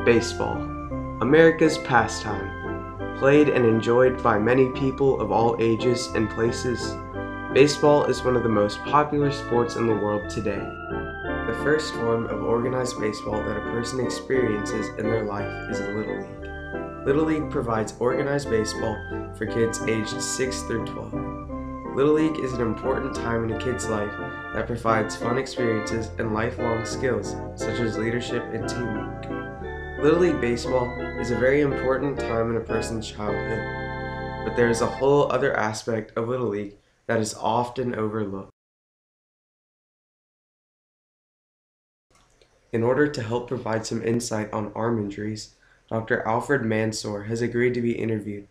Baseball, America's pastime. Played and enjoyed by many people of all ages and places, baseball is one of the most popular sports in the world today. The first form of organized baseball that a person experiences in their life is Little League. Little League provides organized baseball for kids aged 6 through 12. Little League is an important time in a kid's life that provides fun experiences and lifelong skills such as leadership and teamwork. Little League baseball is a very important time in a person's childhood, but there is a whole other aspect of Little League that is often overlooked. In order to help provide some insight on arm injuries, Dr. Alfred Mansour has agreed to be interviewed.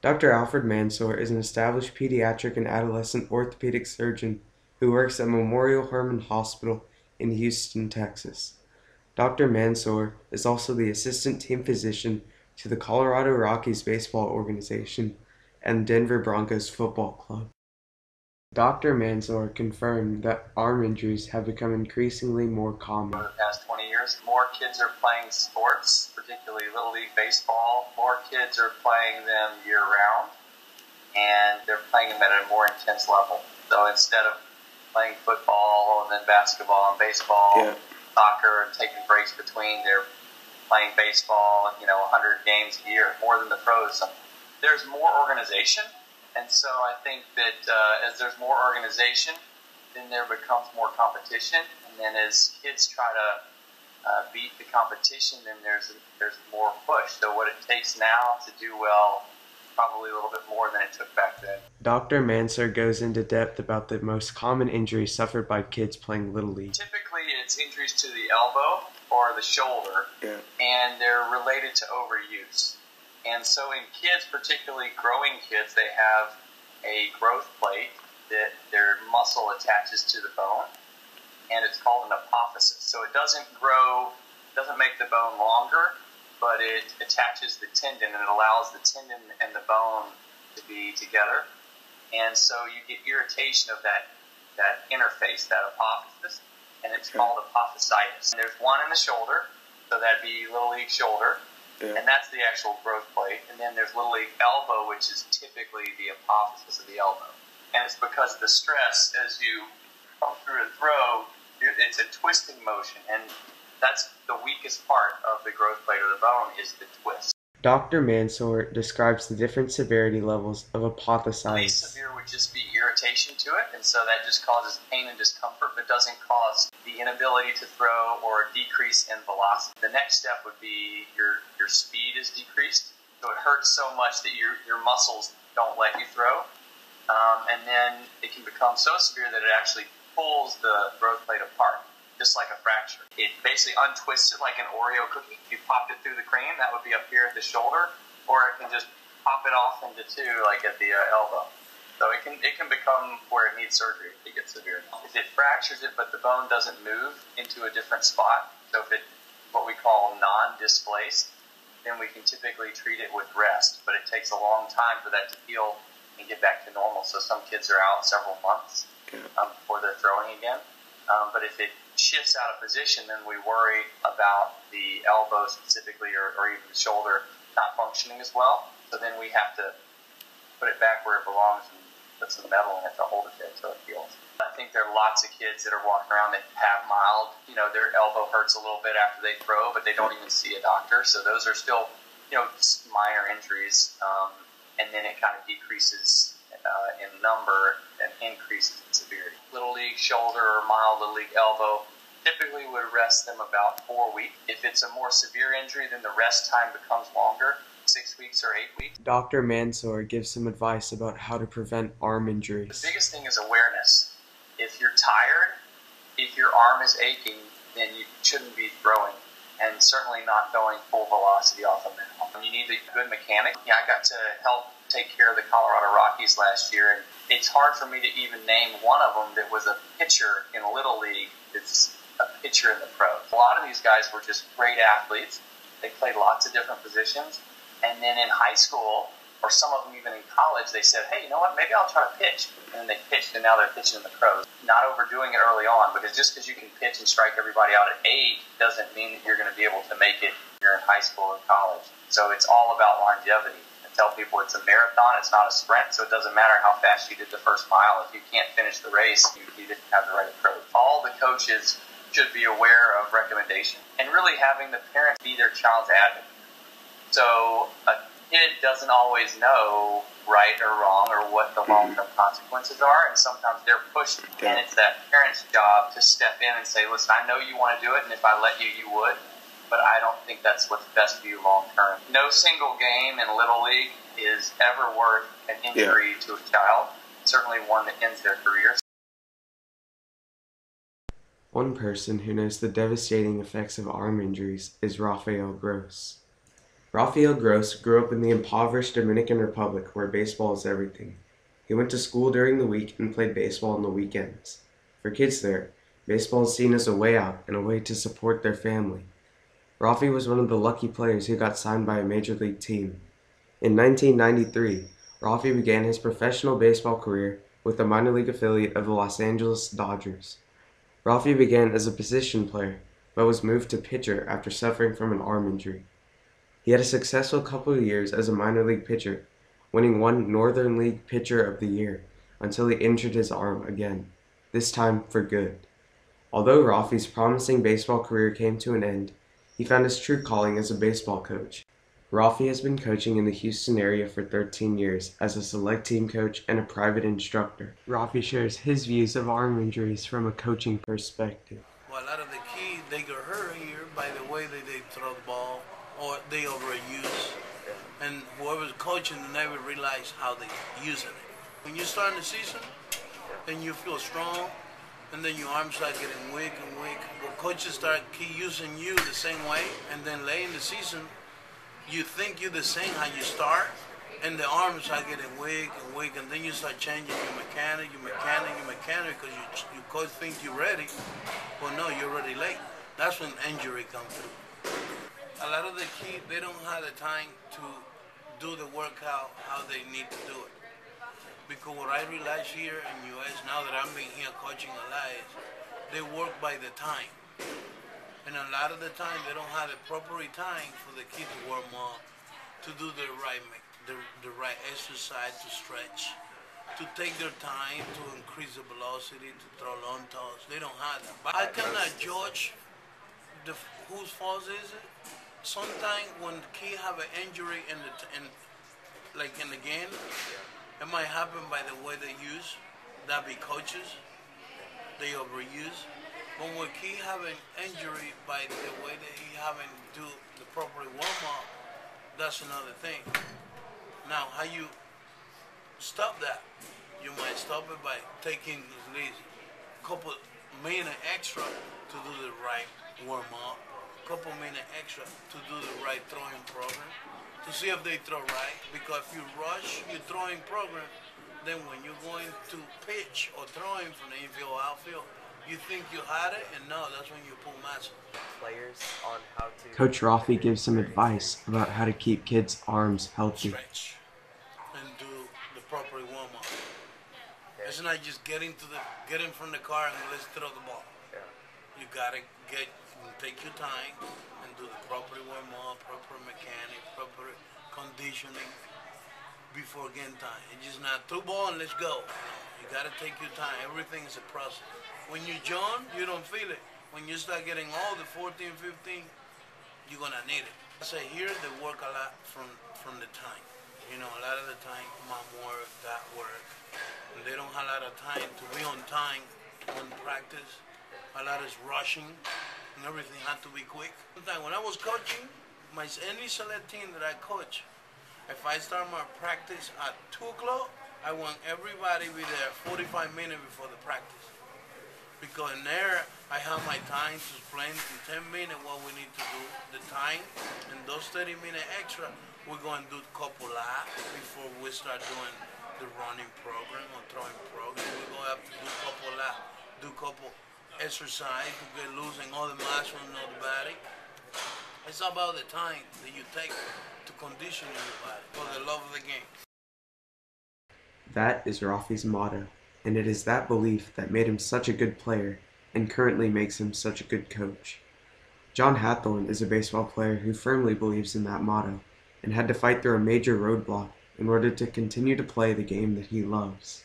Dr. Alfred Mansour is an established pediatric and adolescent orthopedic surgeon who works at Memorial Hermann Hospital in Houston, Texas. Dr. Mansour is also the assistant team physician to the Colorado Rockies baseball organization and Denver Broncos football club. Dr. Mansour confirmed that arm injuries have become increasingly more common. Over the past 20 years, more kids are playing sports, particularly Little League baseball. More kids are playing them year-round, and they're playing them at a more intense level. So instead of playing football and then basketball and baseball, soccer, and taking breaks between, they're playing baseball, 100 games a year, more than the pros. So there's more organization. And so I think that as there's more organization, then there becomes more competition. And then as kids try to beat the competition, then there's more push. So what it takes now to do well, probably a little bit more than it took back then. Dr. Mansour goes into depth about the most common injuries suffered by kids playing Little League. Typically, it's injuries to the elbow or the shoulder, and they're related to overuse. And so in kids, particularly growing kids, they have a growth plate that their muscle attaches to the bone, and it's called an apophysis. So it doesn't grow, doesn't make the bone longer, but it attaches the tendon, and it allows the tendon and the bone to be together. And so you get irritation of that interface, that apophysis, and it's called apophysitis. And there's one in the shoulder, so that'd be Little League shoulder. And that's the actual growth plate. And then there's Little League elbow, which is typically the apophysis of the elbow. And it's because of the stress as you come through a throw, it's a twisting motion. And that's the weakest part of the growth plate of the bone is the twist. Dr. Mansour describes the different severity levels of apophysitis. Least severe would just be irritation to it, and so that just causes pain and discomfort, but doesn't cause the inability to throw or a decrease in velocity. The next step would be your speed is decreased, so it hurts so much that your muscles don't let you throw, and then it can become so severe that it actually pulls the growth plate apart, just like a fracture. It basically untwists it like an Oreo cookie. If you popped it through the cream, that would be up here at the shoulder, or it can just pop it off into two, like at the elbow. So it can become where it needs surgery if it gets severe. If it fractures it, but the bone doesn't move into a different spot, so if it's what we call non-displaced, then we can typically treat it with rest. But it takes a long time for that to heal and get back to normal. So some kids are out several months before they're throwing again. But if it shifts out of position, then we worry about the elbow specifically or even the shoulder not functioning as well. So then we have to put it back where it belongs and put some metal in it to hold it there until it heals. I think there are lots of kids that are walking around that have mild, their elbow hurts a little bit after they throw, but they don't even see a doctor. So those are still, minor injuries, and then it kind of decreases in number and increases in severity. Little League shoulder or mild Little League elbow typically would rest them about 4 weeks. If it's a more severe injury, then the rest time becomes longer, 6 weeks or 8 weeks. Dr. Mansour gives some advice about how to prevent arm injuries. The biggest thing is awareness. If you're tired, if your arm is aching, then you shouldn't be throwing, and certainly not going full velocity off a mound. You need a good mechanic. I got to help take care of the Colorado Rockies last year, and it's hard for me to even name one of them that was a pitcher in Little League that's a pitcher in the pros. A lot of these guys were just great athletes. They played lots of different positions, and then in high school, or some of them even in college, they said, hey, you know what, maybe I'll try to pitch. And then they pitched, and now they're pitching in the pros. Not overdoing it early on, because just because you can pitch and strike everybody out at 8 doesn't mean that you're going to be able to make it. You're in high school or college. So it's all about longevity. I tell people it's a marathon, it's not a sprint, so it doesn't matter how fast you did the first mile. If you can't finish the race, you didn't have the right approach. All the coaches should be aware of recommendations and really having the parents be their child's advocate. So a kid doesn't always know right or wrong or what the long-term consequences are, and sometimes they're pushed, and it's that parent's job to step in and say, listen, I know you want to do it, and if I let you, you would, but I don't think that's what's best for you long-term. No single game in Little League is ever worth an injury to a child, certainly one that ends their career. One person who knows the devastating effects of arm injuries is Rafael Gross. Rafael Gross grew up in the impoverished Dominican Republic where baseball is everything. He went to school during the week and played baseball on the weekends. For kids there, baseball is seen as a way out and a way to support their family. Raffi was one of the lucky players who got signed by a major league team. In 1993, Raffi began his professional baseball career with the minor league affiliate of the Los Angeles Dodgers. Raffi began as a position player, but was moved to pitcher after suffering from an arm injury. He had a successful couple of years as a minor league pitcher, winning one Northern League Pitcher of the Year until he injured his arm again, this time for good. Although Raffi's promising baseball career came to an end, he found his true calling as a baseball coach. Raffi has been coaching in the Houston area for 13 years as a select team coach and a private instructor. Raffi shares his views of arm injuries from a coaching perspective. Well, a lot of the kids, they get hurt here by the way that they throw the ball or they overuse. And whoever's coaching, they never realize how they using it. When you start in the season, then you feel strong, and then your arms start getting weak and weak. But coaches start keep using you the same way, and then late in the season, you think you're the same how you start, and the arms are getting weak, and then you start changing your mechanic, because your coach thinks you're ready. Well, no, you're already late. That's when injury comes through. A lot of the kids, they don't have the time to do the workout how they need to do it. Because what I realize here in the U.S., now that I'm being here coaching a lot, is they work by the time. And a lot of the time, they don't have the proper time for the kid to warm up, to do the right exercise, to stretch, to take their time, to increase the velocity, to throw long toss. They don't have that. But I cannot judge whose fault is it. Sometimes when kids have an injury in the game, it might happen by the way they use. That be coaches, they overuse. But when kids have an injury by the way that he haven't do the proper warm up, that's another thing. Now, how you stop that? You might stop it by taking at least a couple minutes extra to do the right warm up. Couple minutes extra to do the right throwing program to see if they throw right, because if you rush your throwing program, then when you're going to pitch or throwing from the infield or outfield, you think you had it, and no, that's when you pull muscle. Players on how to. Coach Raffi gives some advice about how to keep kids' arms healthy. Stretch and do the proper warm up. It's not just get in from the car and let's throw the ball. You gotta take your time and do the proper warm up, proper mechanic, proper conditioning before game time. It's just not throw ball and let's go. You gotta take your time. Everything is a process. When you're young, you don't feel it. When you start getting older, 14, 15, you're gonna need it. I say here they work a lot from the time. You know, a lot of the time, mom work, dad work, and they don't have a lot of time to be on time on practice. A lot is rushing, and everything had to be quick. Sometimes when I was coaching, any select team that I coach, if I start my practice at 2 o'clock, I want everybody to be there 45 minutes before the practice. Because in there, I have my time to explain in 10 minutes what we need to do, the time, and those 30 minutes extra, we're going to do a couple laps before we start doing the running program or throwing program. We're going to have to do a couple laps, do a couple exercise to get losing all the muscle in the body. It's about the time that you take to condition your body for the love of the game. That is Raffi's motto, and it is that belief that made him such a good player and currently makes him such a good coach. John Hathorn is a baseball player who firmly believes in that motto and had to fight through a major roadblock in order to continue to play the game that he loves.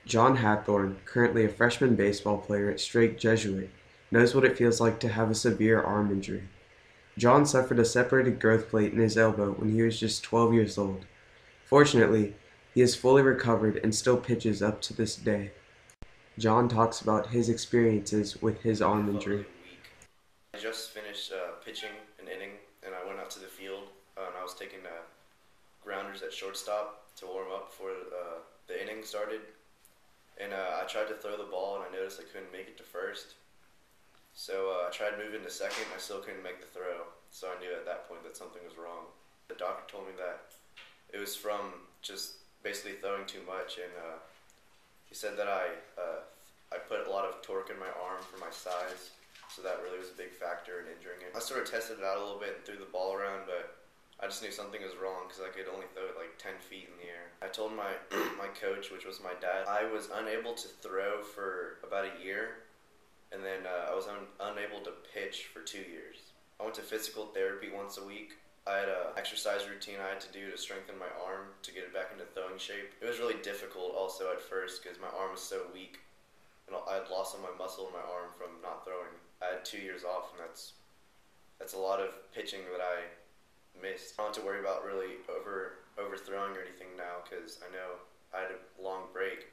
John Hathorn, currently a freshman baseball player at Strake Jesuit, knows what it feels like to have a severe arm injury. John suffered a separated growth plate in his elbow when he was just 12 years old. Fortunately, he is fully recovered and still pitches up to this day. John talks about his experiences with his arm injury. I just finished pitching an inning, and I went out to the field, and I was taking grounders at shortstop to warm up before the inning started. And I tried to throw the ball, and I noticed I couldn't make it to first. So I tried moving to second, and I still couldn't make the throw. So I knew at that point that something was wrong. The doctor told me that it was from just basically throwing too much, and he said that I put a lot of torque in my arm for my size, so that really was a big factor in injuring it. I sort of tested it out a little bit and threw the ball around, but I just knew something was wrong because I could only throw it like 10 feet in the air. I told my coach, which was my dad, I was unable to throw for about a year, and then I was unable to pitch for 2 years. I went to physical therapy once a week. I had an exercise routine I had to do to strengthen my arm to get it back into throwing shape. It was really difficult also at first because my arm was so weak, and I had lost all my muscle in my arm from not throwing. I had 2 years off, and that's a lot of pitching that I missed. I don't have to worry about really overthrowing or anything now because I know I had a long break,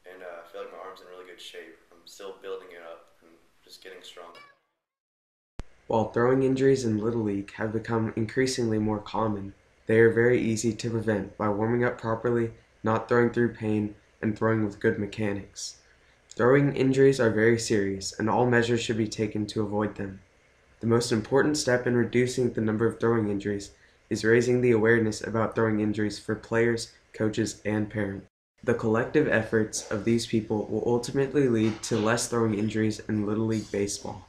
and I feel like my arm's in really good shape. I'm still building it up and just getting strong. While throwing injuries in Little League have become increasingly more common, they are very easy to prevent by warming up properly, not throwing through pain, and throwing with good mechanics. Throwing injuries are very serious, and all measures should be taken to avoid them. The most important step in reducing the number of throwing injuries is raising the awareness about throwing injuries for players, coaches, and parents. The collective efforts of these people will ultimately lead to less throwing injuries in Little League baseball.